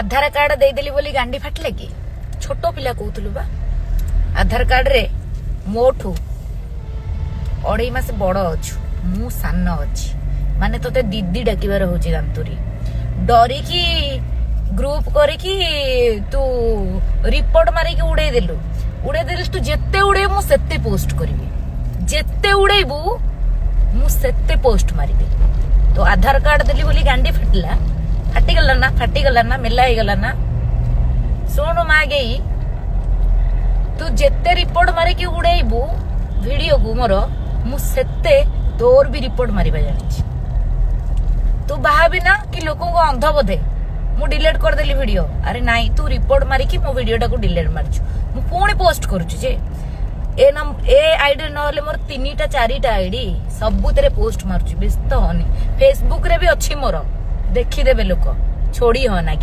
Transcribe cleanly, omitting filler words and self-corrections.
आधार card देदेली बोली गांडी फाटले कि छोट पिला कहूलु बा आधार कार्ड रे मोठू 2.5 मास बड़ अच्छु मु सान अच्छी माने तोते दीदी डाकिबार होची दांतुरी डरिकी ग्रुप करिकी तू रिपोर्ट मारिकी उड़े देलु तू जेते उड़े मु सेते पोस्ट करिवि जेते उड़ेबू मु सेते पोस्ट मारिबि तो आधार कार्ड देली बोली गांडी फाटी गला ना मेला ही गला ना सुन मा गई तू जेते रिपोर्ट मारिकी उड़ेबू वीडियो को मोर मु सेते तोर भी रिपोर्ट मारिबा जानी तू भाभी ना कि लोकों को अंध बोधे मु डिलीट कर देली वीडियो अरे नाई तू रिपोर्ट मारिकी मो वीडियो टाको डिलीट मारछु मु पुणी पोस्ट करूछु जे ए आईडी नहले मोर 3टा 4टा आईडी सबुतरे पोस्ट मारछु व्यस्त होनी फेसबुक रे भी अच्छी मोर देखी देबे लोक छोड़ी हो ना कि